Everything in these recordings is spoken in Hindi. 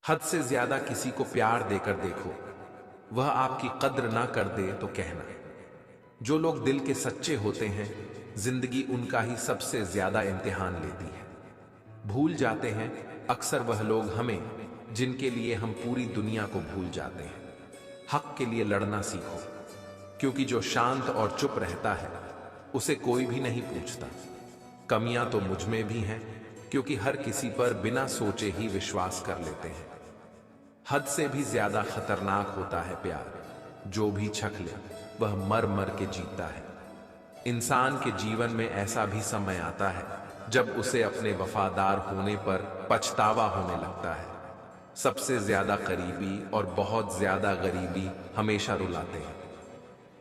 हद से ज्यादा किसी को प्यार देकर देखो, वह आपकी कद्र ना कर दे तो कहना। जो लोग दिल के सच्चे होते हैं, जिंदगी उनका ही सबसे ज्यादा इम्तिहान लेती है। भूल जाते हैं अक्सर वह लोग हमें जिनके लिए हम पूरी दुनिया को भूल जाते हैं। हक के लिए लड़ना सीखो, क्योंकि जो शांत और चुप रहता है उसे कोई भी नहीं पूछता। कमियां तो मुझ में भी हैं, क्योंकि हर किसी पर बिना सोचे ही विश्वास कर लेते हैं। हद से भी ज्यादा खतरनाक होता है प्यार, जो भी छक ले वह मर मर के जीता है। इंसान के जीवन में ऐसा भी समय आता है जब उसे अपने वफादार होने पर पछतावा होने लगता है। सबसे ज्यादा करीबी और बहुत ज्यादा गरीबी हमेशा रुलाते हैं।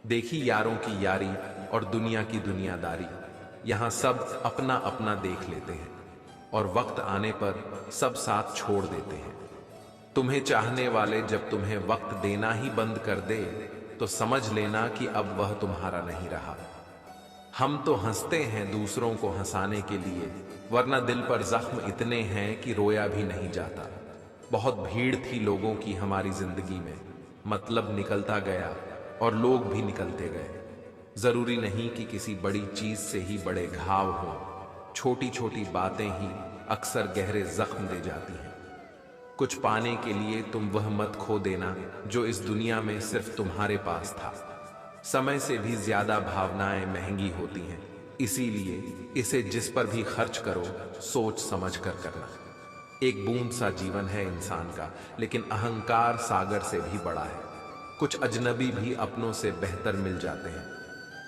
देखी यारों की यारी और दुनिया की दुनियादारी, यहां सब अपना अपना देख लेते हैं और वक्त आने पर सब साथ छोड़ देते हैं। तुम्हें चाहने वाले जब तुम्हें वक्त देना ही बंद कर दे तो समझ लेना कि अब वह तुम्हारा नहीं रहा। हम तो हंसते हैं दूसरों को हंसाने के लिए, वरना दिल पर जख्म इतने हैं कि रोया भी नहीं जाता। बहुत भीड़ थी लोगों की हमारी जिंदगी में, मतलब निकलता गया और लोग भी निकलते गए। जरूरी नहीं कि किसी बड़ी चीज से ही बड़े घाव हों, छोटी छोटी बातें ही अक्सर गहरे जख्म दे जाती हैं। कुछ पाने के लिए तुम वह मत खो देना जो इस दुनिया में सिर्फ तुम्हारे पास था। समय से भी ज्यादा भावनाएं महंगी होती हैं, इसीलिए इसे जिस पर भी खर्च करो सोच समझ कर करना। एक बूंद सा जीवन है इंसान का, लेकिन अहंकार सागर से भी बड़ा है। कुछ अजनबी भी अपनों से बेहतर मिल जाते हैं।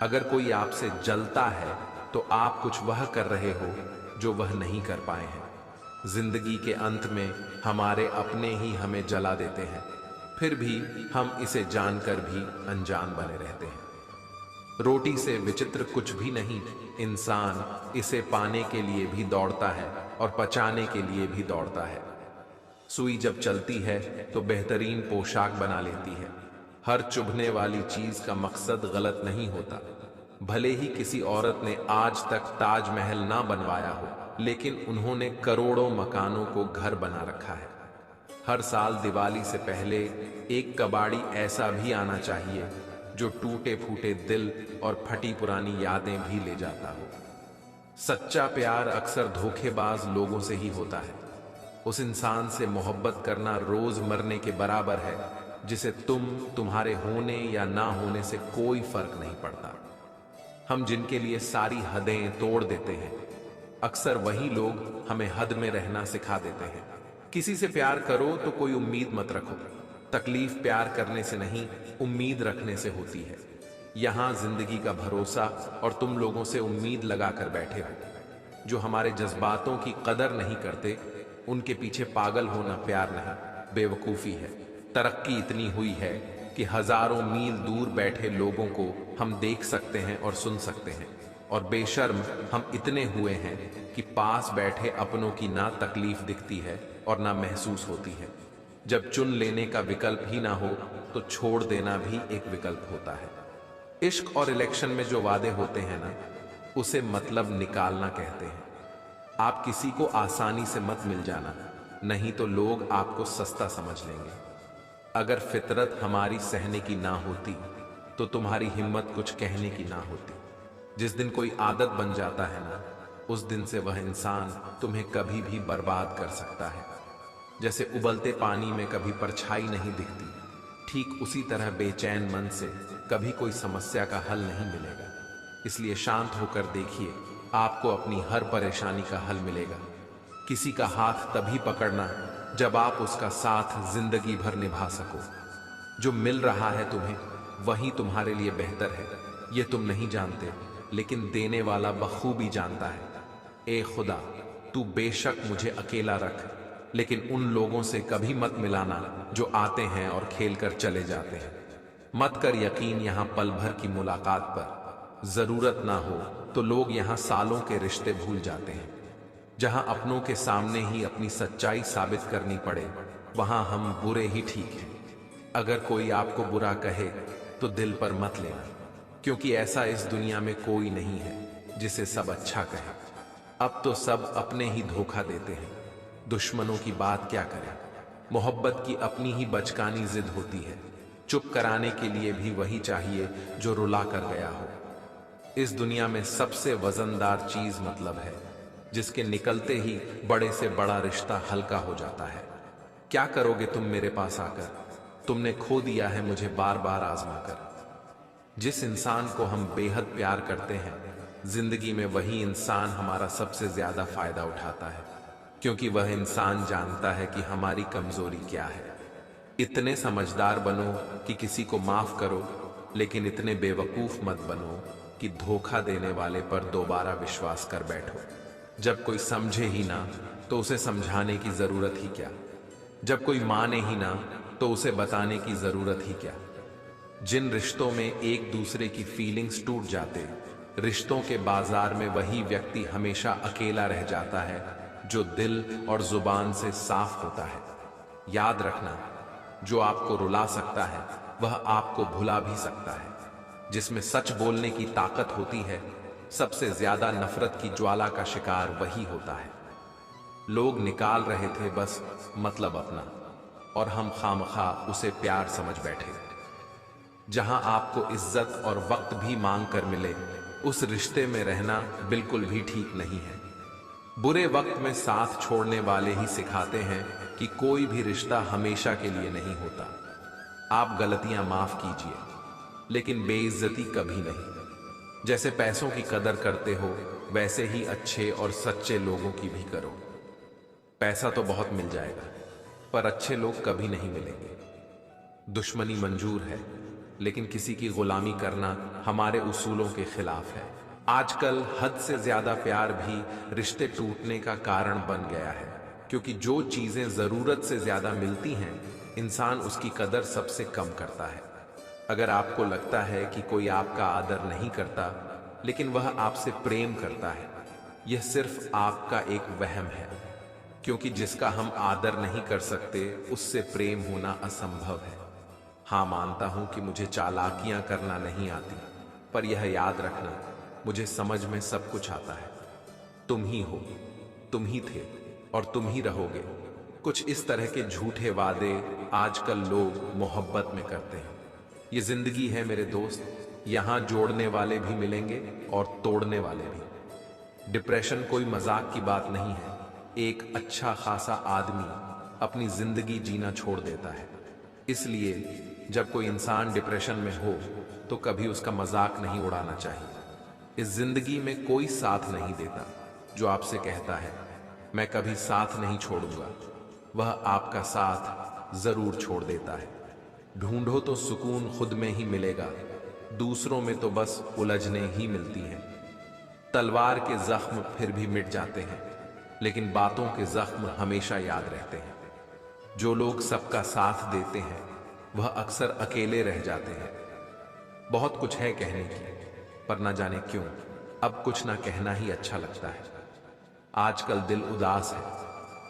अगर कोई आपसे जलता है तो आप कुछ वह कर रहे हो जो वह नहीं कर पाए हैं। जिंदगी के अंत में हमारे अपने ही हमें जला देते हैं, फिर भी हम इसे जानकर भी अनजान बने रहते हैं। रोटी से विचित्र कुछ भी नहीं, इंसान इसे पाने के लिए भी दौड़ता है और पचाने के लिए भी दौड़ता है। सुई जब चलती है तो बेहतरीन पोशाक बना लेती है। हर चुभने वाली चीज का मकसद गलत नहीं होता। भले ही किसी औरत ने आज तक ताजमहल ना बनवाया हो, लेकिन उन्होंने करोड़ों मकानों को घर बना रखा है। हर साल दिवाली से पहले एक कबाड़ी ऐसा भी आना चाहिए जो टूटे फूटे दिल और फटी पुरानी यादें भी ले जाता हो। सच्चा प्यार अक्सर धोखेबाज लोगों से ही होता है। उस इंसान से मोहब्बत करना रोज मरने के बराबर है जिसे तुम्हारे होने या ना होने से कोई फर्क नहीं पड़ता। हम जिनके लिए सारी हदें तोड़ देते हैं, अक्सर वही लोग हमें हद में रहना सिखा देते हैं। किसी से प्यार करो तो कोई उम्मीद मत रखो। तकलीफ प्यार करने से नहीं, उम्मीद रखने से होती है। यहां जिंदगी का भरोसा और तुम लोगों से उम्मीद लगाकर बैठे हो। जो हमारे जज्बातों की कदर नहीं करते, उनके पीछे पागल होना प्यार नहीं, बेवकूफी है। तरक्की इतनी हुई है कि हजारों मील दूर बैठे लोगों को हम देख सकते हैं और सुन सकते हैं, और बेशर्म हम इतने हुए हैं कि पास बैठे अपनों की ना तकलीफ दिखती है और ना महसूस होती है। जब चुन लेने का विकल्प ही ना हो तो छोड़ देना भी एक विकल्प होता है। इश्क और इलेक्शन में जो वादे होते हैं ना, उसे मतलब निकालना कहते हैं। आप किसी को आसानी से मत मिल जाना, नहीं तो लोग आपको सस्ता समझ लेंगे। अगर फितरत हमारी सहने की ना होती तो तुम्हारी हिम्मत कुछ कहने की ना होती। जिस दिन कोई आदत बन जाता है ना, उस दिन से वह इंसान तुम्हें कभी भी बर्बाद कर सकता है। जैसे उबलते पानी में कभी परछाई नहीं दिखती, ठीक उसी तरह बेचैन मन से कभी कोई समस्या का हल नहीं मिलेगा। इसलिए शांत होकर देखिए, आपको अपनी हर परेशानी का हल मिलेगा। किसी का हाथ तभी पकड़ना जब आप उसका साथ जिंदगी भर निभा सको। जो मिल रहा है तुम्हें, वही तुम्हारे लिए बेहतर है। ये तुम नहीं जानते, लेकिन देने वाला बखूबी जानता है। ए खुदा, तू बेशक मुझे अकेला रख, लेकिन उन लोगों से कभी मत मिलाना जो आते हैं और खेल कर चले जाते हैं। मत कर यकीन यहां पल भर की मुलाकात पर। जरूरत ना हो तो लोग यहां सालों के रिश्ते भूल जाते हैं। जहां अपनों के सामने ही अपनी सच्चाई साबित करनी पड़े, वहां हम बुरे ही ठीक हैं। अगर कोई आपको बुरा कहे तो दिल पर मत लेना, क्योंकि ऐसा इस दुनिया में कोई नहीं है जिसे सब अच्छा कहे। अब तो सब अपने ही धोखा देते हैं। दुश्मनों की बात क्या करें। मोहब्बत की अपनी ही बचकानी जिद होती है। चुप कराने के लिए भी वही चाहिए जो रुला कर गया हो। इस दुनिया में सबसे वजनदार चीज मतलब है, जिसके निकलते ही बड़े से बड़ा रिश्ता हल्का हो जाता है। क्या करोगे तुम मेरे पास आकर? तुमने खो दिया है मुझे बार बार आजमा कर। जिस इंसान को हम बेहद प्यार करते हैं, जिंदगी में वही इंसान हमारा सबसे ज्यादा फायदा उठाता है, क्योंकि वह इंसान जानता है कि हमारी कमजोरी क्या है। इतने समझदार बनो कि किसी को माफ करो, लेकिन इतने बेवकूफ मत बनो कि धोखा देने वाले पर दोबारा विश्वास कर बैठो। जब कोई समझे ही ना तो उसे समझाने की जरूरत ही क्या? जब कोई माने ही ना तो उसे बताने की जरूरत ही क्या? जिन रिश्तों में एक दूसरे की फीलिंग्स टूट जाते, रिश्तों के बाजार में वही व्यक्ति हमेशा अकेला रह जाता है जो दिल और जुबान से साफ होता है। याद रखना, जो आपको रुला सकता है वह आपको भुला भी सकता है। जिसमें सच बोलने की ताकत होती है, सबसे ज्यादा नफरत की ज्वाला का शिकार वही होता है। लोग निकाल रहे थे बस मतलब अपना, और हम खामखा उसे प्यार समझ बैठे। जहां आपको इज्जत और वक्त भी मांग कर मिले, उस रिश्ते में रहना बिल्कुल भी ठीक नहीं है। बुरे वक्त में साथ छोड़ने वाले ही सिखाते हैं कि कोई भी रिश्ता हमेशा के लिए नहीं होता। आप गलतियां माफ कीजिए, लेकिन बेइज्जती कभी नहीं। जैसे पैसों की कदर करते हो, वैसे ही अच्छे और सच्चे लोगों की भी करो। पैसा तो बहुत मिल जाएगा, पर अच्छे लोग कभी नहीं मिलेंगे। दुश्मनी मंजूर है, लेकिन किसी की गुलामी करना हमारे उसूलों के खिलाफ है। आजकल हद से ज्यादा प्यार भी रिश्ते टूटने का कारण बन गया है, क्योंकि जो चीजें जरूरत से ज्यादा मिलती हैं, इंसान उसकी कदर सबसे कम करता है। अगर आपको लगता है कि कोई आपका आदर नहीं करता, लेकिन वह आपसे प्रेम करता है, यह सिर्फ आपका एक वहम है, क्योंकि जिसका हम आदर नहीं कर सकते उससे प्रेम होना असंभव है। हाँ, मानता हूं कि मुझे चालाकियां करना नहीं आती, पर यह याद रखना, मुझे समझ में सब कुछ आता है। तुम ही हो, तुम ही थे और तुम ही रहोगे। कुछ इस तरह के झूठे वादे आजकल लोग मोहब्बत में करते हैं। ये जिंदगी है मेरे दोस्त, यहां जोड़ने वाले भी मिलेंगे और तोड़ने वाले भी। डिप्रेशन कोई मजाक की बात नहीं है। एक अच्छा खासा आदमी अपनी जिंदगी जीना छोड़ देता है। इसलिए जब कोई इंसान डिप्रेशन में हो तो कभी उसका मजाक नहीं उड़ाना चाहिए। इस जिंदगी में कोई साथ नहीं देता जो आपसे कहता है मैं कभी साथ नहीं छोड़ूंगा, वह आपका साथ जरूर छोड़ देता है। ढूंढो तो सुकून खुद में ही मिलेगा, दूसरों में तो बस उलझने ही मिलती हैं। तलवार के जख्म फिर भी मिट जाते हैं, लेकिन बातों के जख्म हमेशा याद रहते हैं। जो लोग सबका साथ देते हैं वह अक्सर अकेले रह जाते हैं। बहुत कुछ है कहने की, पर ना जाने क्यों अब कुछ ना कहना ही अच्छा लगता है। आजकल दिल उदास है,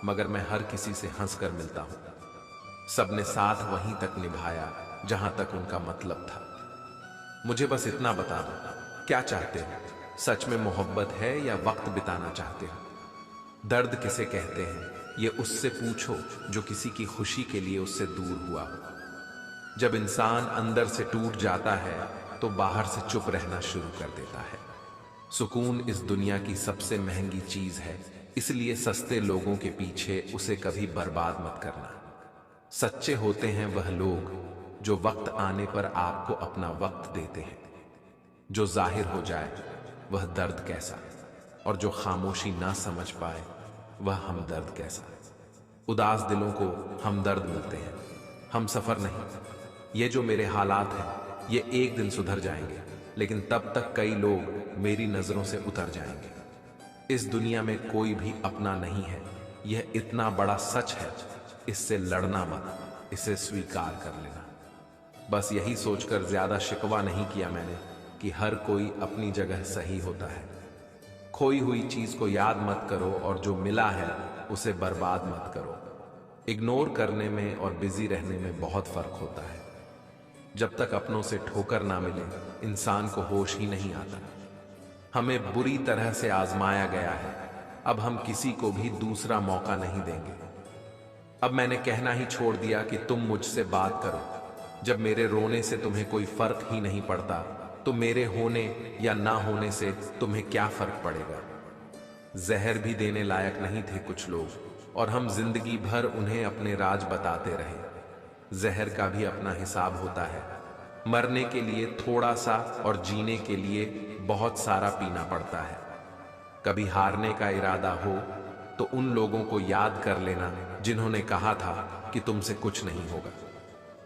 मगर मैं हर किसी से हंसकर मिलता हूं। सबने साथ वहीं तक निभाया जहां तक उनका मतलब था। मुझे बस इतना बता दो, क्या चाहते हो? सच में मोहब्बत है या वक्त बिताना चाहते हो? दर्द किसे कहते हैं ये उससे पूछो जो किसी की खुशी के लिए उससे दूर हुआ हो। जब इंसान अंदर से टूट जाता है तो बाहर से चुप रहना शुरू कर देता है। सुकून इस दुनिया की सबसे महंगी चीज है, इसलिए सस्ते लोगों के पीछे उसे कभी बर्बाद मत करना। सच्चे होते हैं वह लोग जो वक्त आने पर आपको अपना वक्त देते हैं। जो जाहिर हो जाए वह दर्द कैसा, और जो खामोशी ना समझ पाए वह हमदर्द कैसा। उदास दिलों को हमदर्द मिलते हैं, हम सफर नहीं। ये जो मेरे हालात हैं ये एक दिन सुधर जाएंगे, लेकिन तब तक कई लोग मेरी नजरों से उतर जाएंगे। इस दुनिया में कोई भी अपना नहीं है, यह इतना बड़ा सच है। इससे लड़ना मत, इसे स्वीकार कर लेना। बस यही सोचकर ज्यादा शिकवा नहीं किया मैंने कि हर कोई अपनी जगह सही होता है। खोई हुई चीज को याद मत करो और जो मिला है उसे बर्बाद मत करो। इग्नोर करने में और बिजी रहने में बहुत फर्क होता है। जब तक अपनों से ठोकर ना मिले इंसान को होश ही नहीं आता। हमें बुरी तरह से आजमाया गया है, अब हम किसी को भी दूसरा मौका नहीं देंगे। अब मैंने कहना ही छोड़ दिया कि तुम मुझसे बात करो। जब मेरे रोने से तुम्हें कोई फर्क ही नहीं पड़ता, तो मेरे होने या ना होने से तुम्हें क्या फर्क पड़ेगा। जहर भी देने लायक नहीं थे कुछ लोग, और हम जिंदगी भर उन्हें अपने राज बताते रहे। जहर का भी अपना हिसाब होता है। मरने के लिए थोड़ा सा और जीने के लिए बहुत सारा पीना पड़ता है। कभी हारने का इरादा हो तो उन लोगों को याद कर लेना जिन्होंने कहा था कि तुमसे कुछ नहीं होगा।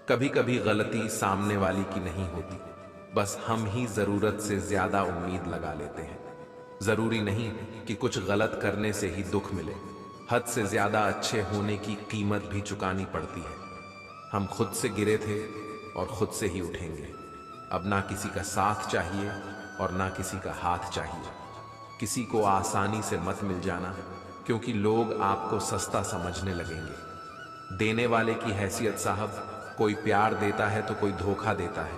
कभी कभी गलती सामने वाली की नहीं होती, बस हम ही जरूरत से ज्यादा उम्मीद लगा लेते हैं। जरूरी नहीं कि कुछ गलत करने से ही दुख मिले। हद से ज्यादा अच्छे होने की कीमत भी चुकानी पड़ती है। हम खुद से गिरे थे और खुद से ही उठेंगे। अब ना किसी का साथ चाहिए और ना किसी का हाथ चाहिए। किसी को आसानी से मत मिल जाना, क्योंकि लोग आपको सस्ता समझने लगेंगे। देने वाले की हैसियत साहब, कोई प्यार देता है तो कोई धोखा देता है।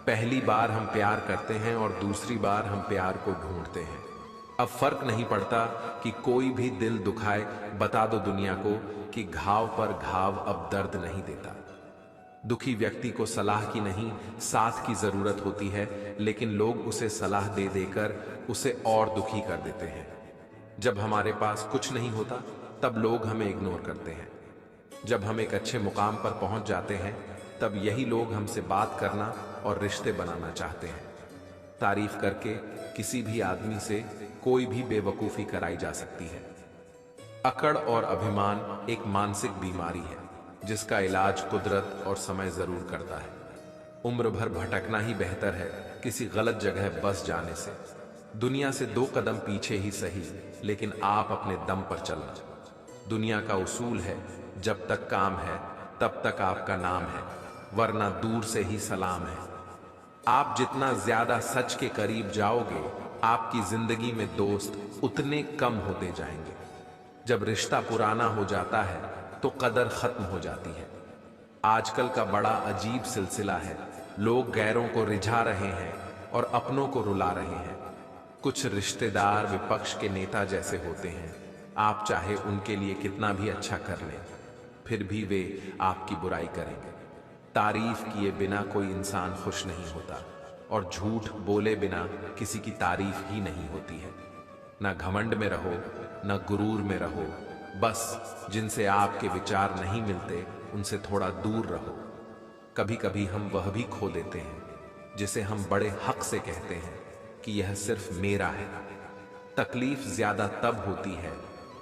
पहली बार हम प्यार करते हैं और दूसरी बार हम प्यार को ढूंढते हैं। अब फर्क नहीं पड़ता कि कोई भी दिल दुखाए, बता दो दुनिया को कि घाव पर घाव अब दर्द नहीं देता। दुखी व्यक्ति को सलाह की नहीं, साथ की जरूरत होती है, लेकिन लोग उसे सलाह दे देकर उसे और दुखी कर देते हैं। जब हमारे पास कुछ नहीं होता, तब लोग हमें इग्नोर करते हैं। जब हम एक अच्छे मुकाम पर पहुंच जाते हैं, तब यही लोग हमसे बात करना और रिश्ते बनाना चाहते हैं। तारीफ करके किसी भी आदमी से कोई भी बेवकूफी कराई जा सकती है। अकड़ और अभिमान एक मानसिक बीमारी है, जिसका इलाज कुदरत और समय जरूर करता है। उम्र भर भटकना ही बेहतर है किसी गलत जगह बस जाने से। दुनिया से 2 कदम पीछे ही सही, लेकिन आप अपने दम पर चलना। दुनिया का उसूल है, जब तक काम है तब तक आपका नाम है, वरना दूर से ही सलाम है। आप जितना ज्यादा सच के करीब जाओगे, आपकी जिंदगी में दोस्त उतने कम होते जाएंगे। जब रिश्ता पुराना हो जाता है तो कदर खत्म हो जाती है। आजकल का बड़ा अजीब सिलसिला है। लोग गैरों को रिझा रहे हैं और अपनों को रुला रहे हैं। कुछ रिश्तेदार विपक्ष के नेता जैसे होते हैं। आप चाहे उनके लिए कितना भी अच्छा कर लें, फिर भी वे आपकी बुराई करेंगे। तारीफ किए बिना कोई इंसान खुश नहीं होता, और झूठ बोले बिना किसी की तारीफ ही नहीं होती है। ना घमंड में रहो, ना गुरूर में रहो। बस जिनसे आपके विचार नहीं मिलते, उनसे थोड़ा दूर रहो। कभी कभी हम वह भी खो देते हैं जिसे हम बड़े हक से कहते हैं कि यह सिर्फ मेरा है। तकलीफ ज्यादा तब होती है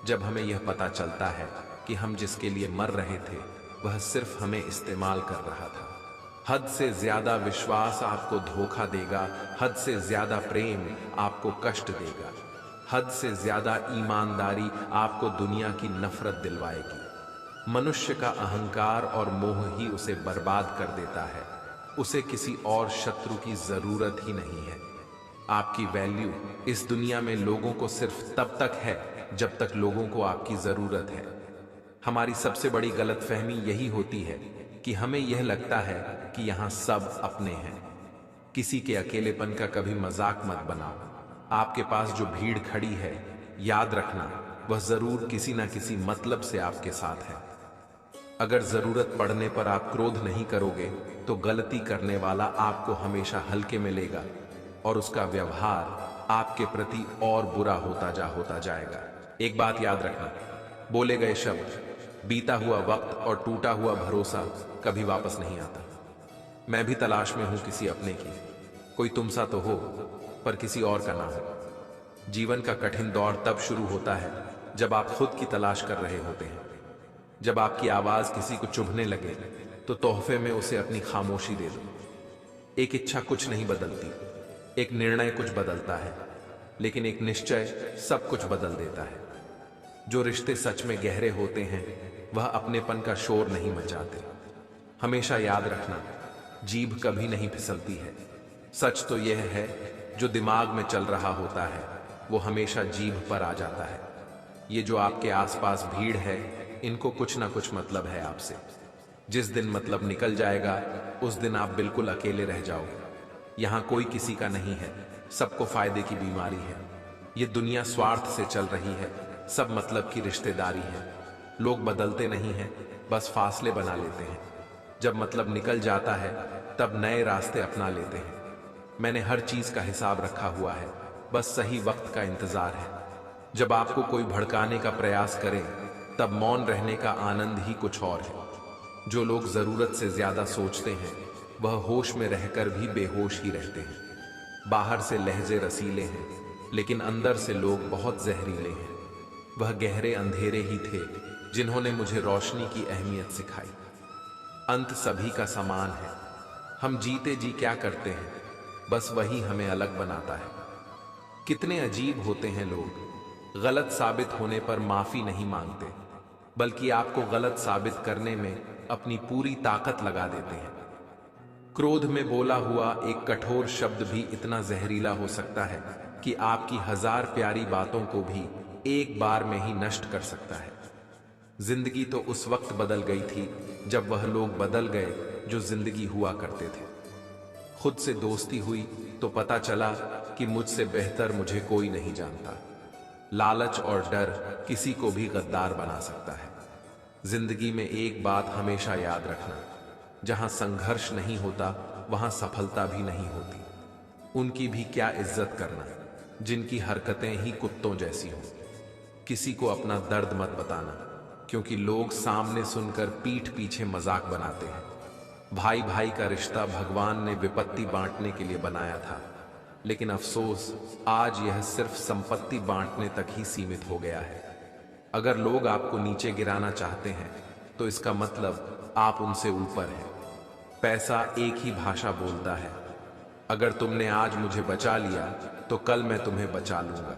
जब हमें यह पता चलता है कि हम जिसके लिए मर रहे थे, वह सिर्फ हमें इस्तेमाल कर रहा था। हद से ज्यादा विश्वास आपको धोखा देगा, हद से ज्यादा प्रेम आपको कष्ट देगा, हद से ज्यादा ईमानदारी आपको दुनिया की नफरत दिलवाएगी। मनुष्य का अहंकार और मोह ही उसे बर्बाद कर देता है। उसे किसी और शत्रु की जरूरत ही नहीं है। आपकी वैल्यू इस दुनिया में लोगों को सिर्फ तब तक है जब तक लोगों को आपकी जरूरत है। हमारी सबसे बड़ी गलतफहमी यही होती है कि हमें यह लगता है कि यहां सब अपने हैं। किसी के अकेलेपन का कभी मजाक मत बनाओ। आपके पास जो भीड़ खड़ी है, याद रखना वह जरूर किसी ना किसी मतलब से आपके साथ है। अगर जरूरत पड़ने पर आप क्रोध नहीं करोगे, तो गलती करने वाला आपको हमेशा हल्के में लेगा और उसका व्यवहार आपके प्रति और बुरा होता जाएगा। एक बात याद रखना, बोले गए शब्द, बीता हुआ वक्त और टूटा हुआ भरोसा कभी वापस नहीं आता। मैं भी तलाश में हूं किसी अपने की। कोई तुम सा तो हो, पर किसी और का ना हो। जीवन का कठिन दौर तब शुरू होता है जब आप खुद की तलाश कर रहे होते हैं। जब आपकी आवाज किसी को चुभने लगे, तो तोहफे में उसे अपनी खामोशी दे दो। एक इच्छा कुछ नहीं बदलती, एक निर्णय कुछ बदलता है, लेकिन एक निश्चय सब कुछ बदल देता है। जो रिश्ते सच में गहरे होते हैं, वह अपनेपन का शोर नहीं मचाते। हमेशा याद रखना, जीभ कभी नहीं फिसलती है। सच तो यह है, जो दिमाग में चल रहा होता है वो हमेशा जीभ पर आ जाता है। ये जो आपके आसपास भीड़ है, इनको कुछ ना कुछ मतलब है आपसे। जिस दिन मतलब निकल जाएगा, उस दिन आप बिल्कुल अकेले रह जाओगे। यहां कोई किसी का नहीं है, सबको फायदे की बीमारी है। ये दुनिया स्वार्थ से चल रही है, सब मतलब की रिश्तेदारी है। लोग बदलते नहीं हैं, बस फासले बना लेते हैं। जब मतलब निकल जाता है तब नए रास्ते अपना लेते हैं। मैंने हर चीज का हिसाब रखा हुआ है, बस सही वक्त का इंतजार है। जब आपको कोई भड़काने का प्रयास करे तब मौन रहने का आनंद ही कुछ और है। जो लोग जरूरत से ज्यादा सोचते हैं वह होश में रहकर भी बेहोश ही रहते हैं। बाहर से लहजे रसीले हैं लेकिन अंदर से लोग बहुत जहरीले हैं। वह गहरे अंधेरे ही थे जिन्होंने मुझे रोशनी की अहमियत सिखाई। अंत सभी का समान है। हम जीते जी क्या करते हैं, बस वही हमें अलग बनाता है। कितने अजीब होते हैं लोग, गलत साबित होने पर माफी नहीं मांगते, बल्कि आपको गलत साबित करने में अपनी पूरी ताकत लगा देते हैं। क्रोध में बोला हुआ एक कठोर शब्द भी इतना जहरीला हो सकता है कि आपकी 1000 प्यारी बातों को भी एक बार में ही नष्ट कर सकता है। जिंदगी तो उस वक्त बदल गई थी जब वह लोग बदल गए जो जिंदगी हुआ करते थे। खुद से दोस्ती हुई तो पता चला कि मुझसे बेहतर मुझे कोई नहीं जानता। लालच और डर किसी को भी गद्दार बना सकता है। जिंदगी में एक बात हमेशा याद रखना, जहां संघर्ष नहीं होता वहां सफलता भी नहीं होती। उनकी भी क्या इज्जत करना जिनकी हरकतें ही कुत्तों जैसी हों। किसी को अपना दर्द मत बताना, क्योंकि लोग सामने सुनकर पीठ पीछे मजाक बनाते हैं। भाई भाई का रिश्ता भगवान ने विपत्ति बांटने के लिए बनाया था, लेकिन अफसोस आज यह सिर्फ संपत्ति बांटने तक ही सीमित हो गया है। अगर लोग आपको नीचे गिराना चाहते हैं तो इसका मतलब आप उनसे ऊपर हैं। पैसा एक ही भाषा बोलता है। अगर तुमने आज मुझे बचा लिया तो कल मैं तुम्हें बचा लूंगा।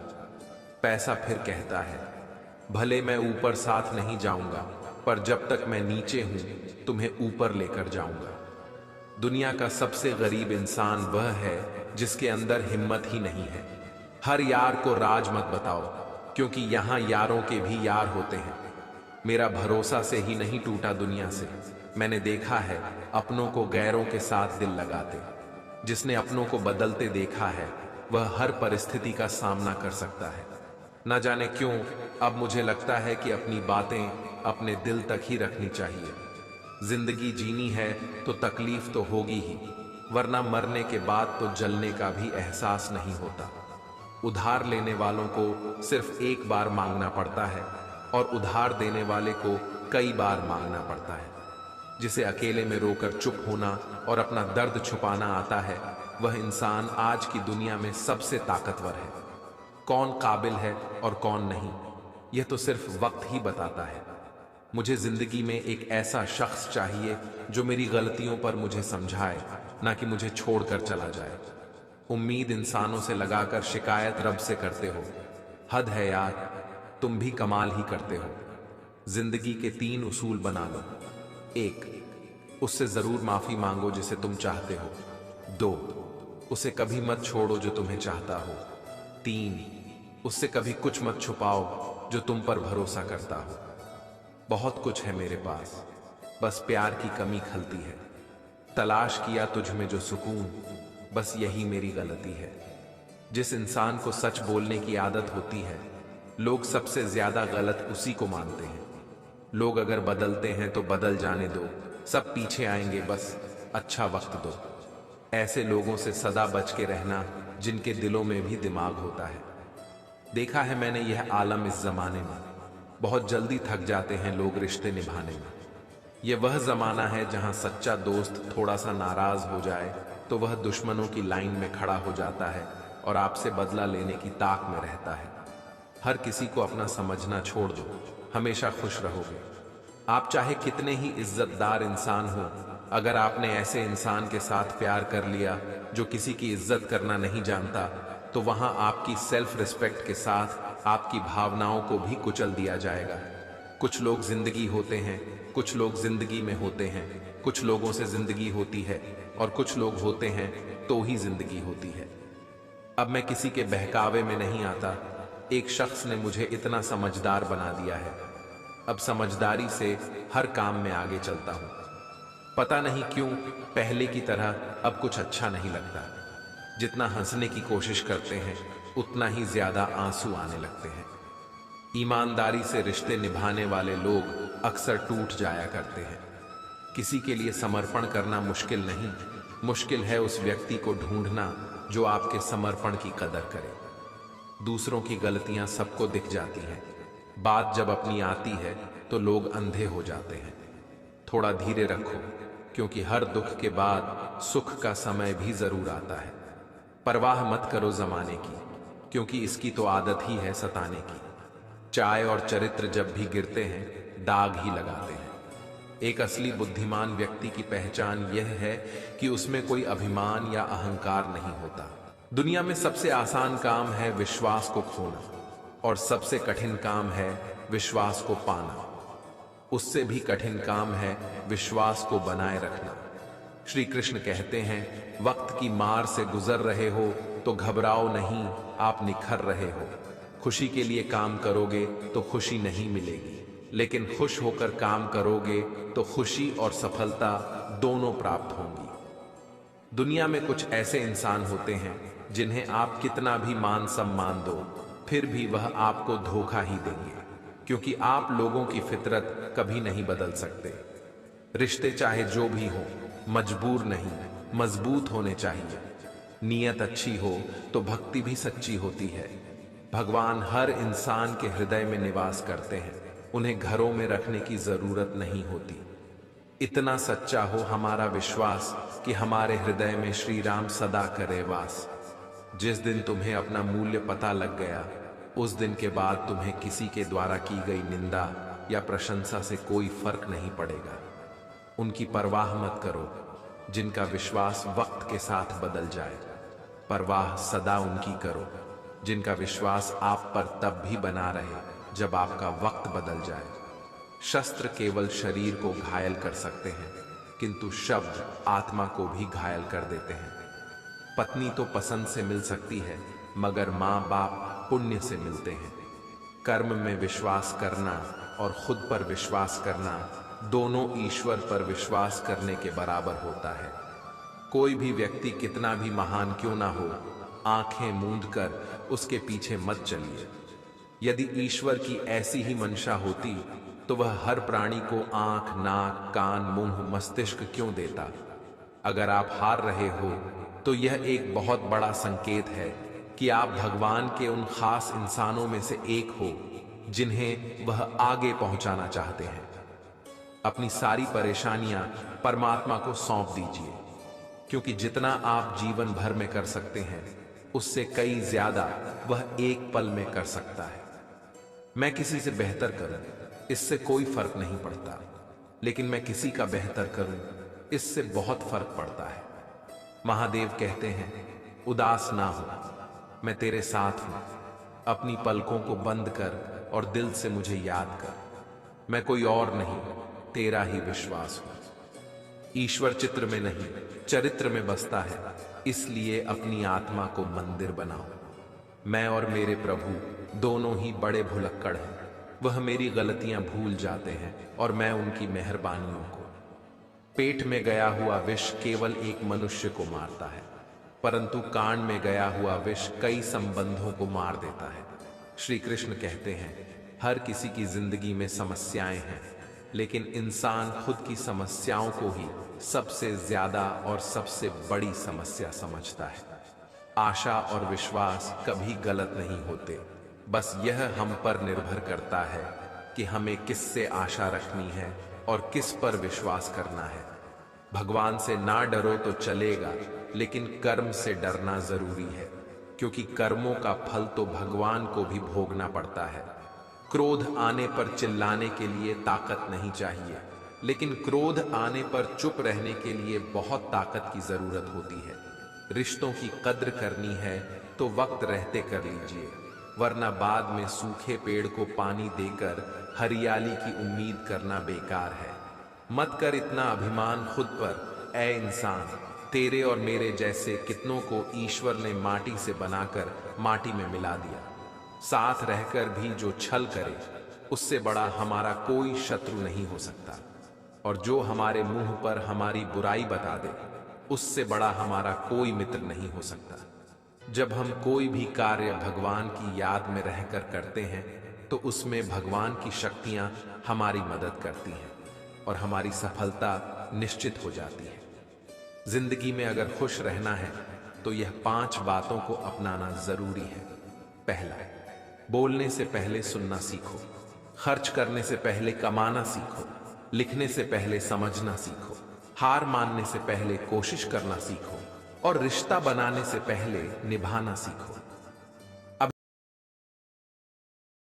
पैसा फिर कहता है, भले मैं ऊपर साथ नहीं जाऊंगा, पर जब तक मैं नीचे हूं तुम्हें ऊपर लेकर जाऊंगा। दुनिया का सबसे गरीब इंसान वह है जिसके अंदर हिम्मत ही नहीं है। हर यार को राज मत बताओ, क्योंकि यहां यारों के भी यार होते हैं। मेरा भरोसा से ही नहीं टूटा दुनिया से। मैंने देखा है अपनों को गैरों के साथ दिल लगाते। जिसने अपनों को बदलते देखा है वह हर परिस्थिति का सामना कर सकता है। न जाने क्यों अब मुझे लगता है कि अपनी बातें अपने दिल तक ही रखनी चाहिए। जिंदगी जीनी है तो तकलीफ तो होगी ही, वरना मरने के बाद तो जलने का भी एहसास नहीं होता। उधार लेने वालों को सिर्फ एक बार मांगना पड़ता है और उधार देने वाले को कई बार मांगना पड़ता है। जिसे अकेले में रोकर चुप होना और अपना दर्द छुपाना आता है, वह इंसान आज की दुनिया में सबसे ताकतवर है। कौन काबिल है और कौन नहीं, यह तो सिर्फ वक्त ही बताता है। मुझे जिंदगी में एक ऐसा शख्स चाहिए जो मेरी गलतियों पर मुझे समझाए, ना कि मुझे छोड़कर चला जाए। उम्मीद इंसानों से लगाकर शिकायत रब से करते हो। हद है यार, तुम भी कमाल ही करते हो। जिंदगी के 3 उसूल बना लो। 1, उससे जरूर माफी मांगो जिसे तुम चाहते हो। 2, उसे कभी मत छोड़ो जो तुम्हें चाहता हो। 3, उससे कभी कुछ मत छुपाओ जो तुम पर भरोसा करता हो। बहुत कुछ है मेरे पास, बस प्यार की कमी खलती है। तलाश किया तुझ में जो सुकून, बस यही मेरी गलती है। जिस इंसान को सच बोलने की आदत होती है, लोग सबसे ज्यादा गलत उसी को मानते हैं। लोग अगर बदलते हैं तो बदल जाने दो, सब पीछे आएंगे, बस अच्छा वक्त दो। ऐसे लोगों से सदा बच के रहना जिनके दिलों में भी दिमाग होता है। देखा है मैंने यह आलम इस जमाने में, बहुत जल्दी थक जाते हैं लोग रिश्ते निभाने में। यह वह जमाना है जहां सच्चा दोस्त थोड़ा सा नाराज हो जाए तो वह दुश्मनों की लाइन में खड़ा हो जाता है और आपसे बदला लेने की ताक में रहता है। हर किसी को अपना समझना छोड़ दो, हमेशा खुश रहोगे। आप चाहे कितने ही इज्जतदार इंसान हो, अगर आपने ऐसे इंसान के साथ प्यार कर लिया जो किसी की इज्जत करना नहीं जानता, तो वहां आपकी सेल्फ रिस्पेक्ट के साथ आपकी भावनाओं को भी कुचल दिया जाएगा। कुछ लोग जिंदगी होते हैं, कुछ लोग जिंदगी में होते हैं। कुछ लोगों से जिंदगी होती है और कुछ लोग होते हैं तो ही जिंदगी होती है। अब मैं किसी के बहकावे में नहीं आता। एक शख्स ने मुझे इतना समझदार बना दिया है, अब समझदारी से हर काम में आगे चलता हूं। पता नहीं क्यों पहले की तरह अब कुछ अच्छा नहीं लगता। जितना हंसने की कोशिश करते हैं उतना ही ज्यादा आंसू आने लगते हैं। ईमानदारी से रिश्ते निभाने वाले लोग अक्सर टूट जाया करते हैं। किसी के लिए समर्पण करना मुश्किल नहीं, मुश्किल है उस व्यक्ति को ढूंढना जो आपके समर्पण की कदर करे। दूसरों की गलतियां सबको दिख जाती हैं, बात जब अपनी आती है तो लोग अंधे हो जाते हैं। थोड़ा धीरे रखो, क्योंकि हर दुख के बाद सुख का समय भी जरूर आता है। परवाह मत करो जमाने की, क्योंकि इसकी तो आदत ही है सताने की। चाय और चरित्र जब भी गिरते हैं दाग ही लगाते हैं। एक असली बुद्धिमान व्यक्ति की पहचान यह है कि उसमें कोई अभिमान या अहंकार नहीं होता। दुनिया में सबसे आसान काम है विश्वास को खोना, और सबसे कठिन काम है विश्वास को पाना। उससे भी कठिन काम है विश्वास को बनाए रखना। श्री कृष्ण कहते हैं, वक्त की मार से गुजर रहे हो तो घबराओ नहीं, आप निखर रहे हो। खुशी के लिए काम करोगे तो खुशी नहीं मिलेगी, लेकिन खुश होकर काम करोगे तो खुशी और सफलता दोनों प्राप्त होंगी। दुनिया में कुछ ऐसे इंसान होते हैं जिन्हें आप कितना भी मान सम्मान दो, फिर भी वह आपको धोखा ही देंगे, क्योंकि आप लोगों की फितरत कभी नहीं बदल सकते। रिश्ते चाहे जो भी हो, मजबूर नहीं, मजबूत होने चाहिए। नीयत अच्छी हो तो भक्ति भी सच्ची होती है। भगवान हर इंसान के हृदय में निवास करते हैं, उन्हें घरों में रखने की जरूरत नहीं होती। इतना सच्चा हो हमारा विश्वास कि हमारे हृदय में श्री राम सदा करे वास। जिस दिन तुम्हें अपना मूल्य पता लग गया, उस दिन के बाद तुम्हें किसी के द्वारा की गई निंदा या प्रशंसा से कोई फर्क नहीं पड़ेगा। उनकी परवाह मत करो जिनका विश्वास वक्त के साथ बदल जाए। परवाह सदा उनकी करो जिनका विश्वास आप पर तब भी बना रहे जब आपका वक्त बदल जाए। शस्त्र केवल शरीर को घायल कर सकते हैं, किंतु शब्द आत्मा को भी घायल कर देते हैं। पत्नी तो पसंद से मिल सकती है, मगर माँ बाप पुण्य से मिलते हैं। कर्म में विश्वास करना और खुद पर विश्वास करना दोनों ईश्वर पर विश्वास करने के बराबर होता है। कोई भी व्यक्ति कितना भी महान क्यों ना हो, आंखें मूंद कर उसके पीछे मत चलिए। यदि ईश्वर की ऐसी ही मंशा होती तो वह हर प्राणी को आंख, नाक, कान, मुंह, मस्तिष्क क्यों देता। अगर आप हार रहे हो तो यह एक बहुत बड़ा संकेत है कि आप भगवान के उन खास इंसानों में से एक हो जिन्हें वह आगे पहुंचाना चाहते हैं। अपनी सारी परेशानियां परमात्मा को सौंप दीजिए, क्योंकि जितना आप जीवन भर में कर सकते हैं उससे कई ज्यादा वह एक पल में कर सकता है। मैं किसी से बेहतर करूं इससे कोई फर्क नहीं पड़ता, लेकिन मैं किसी का बेहतर करूं इससे बहुत फर्क पड़ता है। महादेव कहते हैं, उदास ना हो, मैं तेरे साथ हूं। अपनी पलकों को बंद कर और दिल से मुझे याद कर। मैं कोई और नहीं, तेरा ही विश्वास हूं। ईश्वर चित्र में नहीं, चरित्र में बसता है, इसलिए अपनी आत्मा को मंदिर बनाओ। मैं और मेरे प्रभु दोनों ही बड़े भुलक्कड़ हैं। वह मेरी गलतियां भूल जाते हैं और मैं उनकी मेहरबानियों को। पेट में गया हुआ विष केवल एक मनुष्य को मारता है, परंतु कान में गया हुआ विष कई संबंधों को मार देता है। श्री कृष्ण कहते हैं, हर किसी की जिंदगी में समस्याएं हैं, लेकिन इंसान खुद की समस्याओं को ही सबसे ज्यादा और सबसे बड़ी समस्या समझता है। आशा और विश्वास कभी गलत नहीं होते, बस यह हम पर निर्भर करता है कि हमें किससे आशा रखनी है और किस पर विश्वास करना है। भगवान से ना डरो तो चलेगा, लेकिन कर्म से डरना जरूरी है, क्योंकि कर्मों का फल तो भगवान को भी भोगना पड़ता है। क्रोध आने पर चिल्लाने के लिए ताकत नहीं चाहिए, लेकिन क्रोध आने पर चुप रहने के लिए बहुत ताकत की जरूरत होती है। रिश्तों की कद्र करनी है तो वक्त रहते कर लीजिए, वरना बाद में सूखे पेड़ को पानी देकर हरियाली की उम्मीद करना बेकार है। मत कर इतना अभिमान खुद पर, ऐ इंसान। तेरे और मेरे जैसे कितनों को ईश्वर ने माटी से बनाकर माटी में मिला दिया। साथ रहकर भी जो छल करे, उससे बड़ा हमारा कोई शत्रु नहीं हो सकता। और जो हमारे मुंह पर हमारी बुराई बता दे, उससे बड़ा हमारा कोई मित्र नहीं हो सकता। जब हम कोई भी कार्य भगवान की याद में रहकर करते हैं तो उसमें भगवान की शक्तियां हमारी मदद करती हैं और हमारी सफलता निश्चित हो जाती है। जिंदगी में अगर खुश रहना है तो यह 5 बातों को अपनाना जरूरी है। पहला, बोलने से पहले सुनना सीखो, खर्च करने से पहले कमाना सीखो, लिखने से पहले समझना सीखो, हार मानने से पहले कोशिश करना सीखो और रिश्ता बनाने से पहले निभाना सीखो।